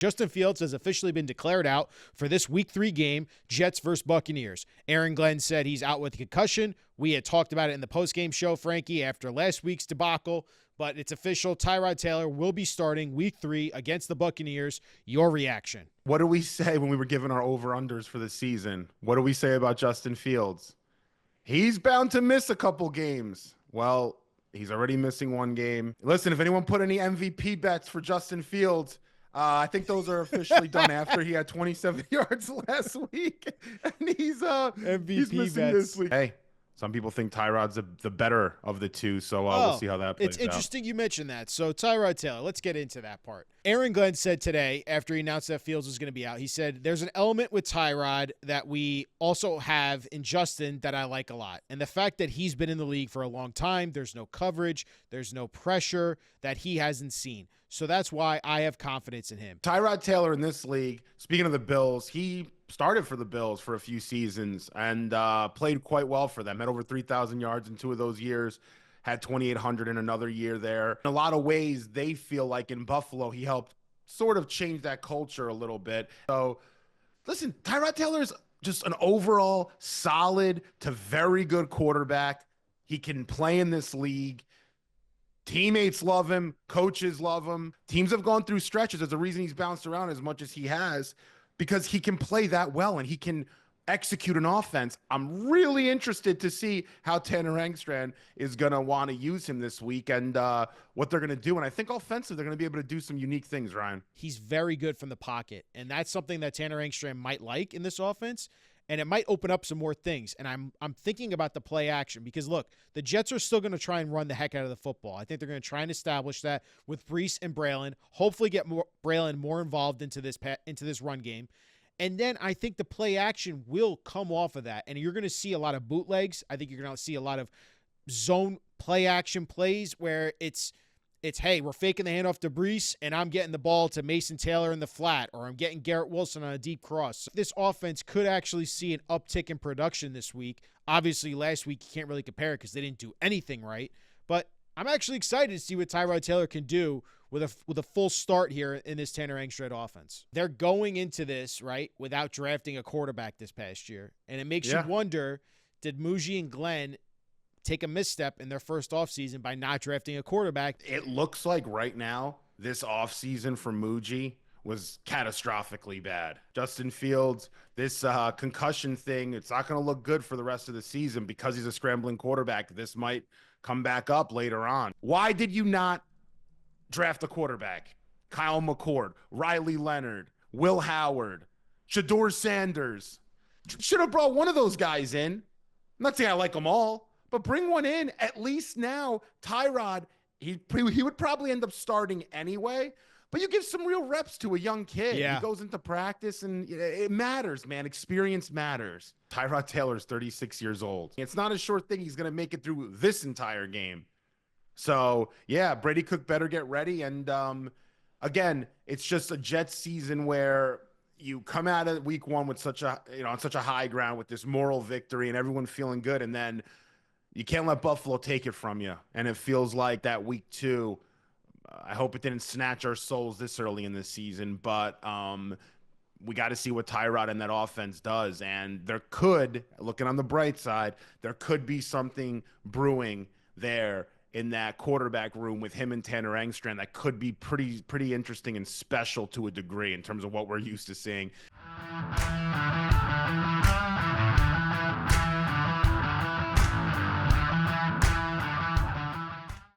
Justin Fields has officially been declared out for this Week 3 game, Jets versus Buccaneers. Aaron Glenn said he's out with concussion. We had talked about it in the postgame show, Frankie, after last week's debacle, but it's official. Tyrod Taylor will be starting Week 3 against the Buccaneers. Your reaction? What do we say when we were given our over-unders for the season? What do we say about Justin Fields? He's bound to miss a couple games. Well, he's already missing one game. Listen, if anyone put any MVP bets for Justin Fields, I think those are officially done after he had 27 yards last week. And he's missing bets this week. Hey, some people think Tyrod's the better of the two, so we'll see how that plays out. It's interesting you mentioned that. So Tyrod Taylor, let's get into that part. Aaron Glenn said today, after he announced that Fields was going to be out, he said, there's an element with Tyrod that we also have in Justin that I like a lot. And the fact that he's been in the league for a long time, there's no coverage, there's no pressure that he hasn't seen. So that's why I have confidence in him. Tyrod Taylor in this league, speaking of the Bills, he started for the Bills for a few seasons and played quite well for them. Had over 3,000 yards in 2 of those years. Had 2,800 in another year there. In a lot of ways, they feel like in Buffalo, he helped sort of change that culture a little bit. So, listen, Tyrod Taylor is just an overall solid to very good quarterback. He can play in this league. Teammates love him. Coaches love him. Teams have gone through stretches. There's a reason he's bounced around as much as he has, because he can play that well and he can execute an offense. I'm really interested to see how Tanner Engstrand is going to want to use him this week and what they're going to do. And I think offensive, they're going to be able to do some unique things, Ryan. He's very good from the pocket, and that's something that Tanner Engstrand might like in this offense, and it might open up some more things. And I'm thinking about the play action because, look, the Jets are still going to try and run the heck out of the football. I think they're going to try and establish that with Breece and Braylon, hopefully get Braylon more involved into this run game. And then I think the play action will come off of that. And you're going to see a lot of bootlegs. I think you're going to see a lot of zone play action plays where it's hey, we're faking the handoff to Breece, and I'm getting the ball to Mason Taylor in the flat, or I'm getting Garrett Wilson on a deep cross. This offense could actually see an uptick in production this week. Obviously, last week you can't really compare it because they didn't do anything right. But I'm actually excited to see what Tyrod Taylor can do with a full start here in this Tanner Engstrand offense. They're going into this, right, without drafting a quarterback this past year. And it makes you wonder, did Muji and Glenn take a misstep in their first offseason by not drafting a quarterback? It looks like right now, this offseason for Muji was catastrophically bad. Justin Fields, this concussion thing, it's not going to look good for the rest of the season because he's a scrambling quarterback. This might come back up later on. Why did you not draft a quarterback? Kyle McCord, Riley Leonard, Will Howard, Shedeur Sanders. Should have brought one of those guys in. I'm not saying I like them all, but bring one in. At least now, Tyrod, he would probably end up starting anyway, but you give some real reps to a young kid. Yeah. He goes into practice, and it matters, man. Experience matters. Tyrod Taylor's 36 years old. It's not a short thing. He's going to make it through this entire game. So, yeah, Brady Cook better get ready. And, again, it's just a Jets season where you come out of week one with on such a high ground with this moral victory and everyone feeling good, and then you can't let Buffalo take it from you. And it feels like that week 2, I hope it didn't snatch our souls this early in the season, but we got to see what Tyrod and that offense does. And there could, looking on the bright side, there could be something brewing there in that quarterback room with him and Tanner Engstrand that could be pretty interesting and special to a degree in terms of what we're used to seeing.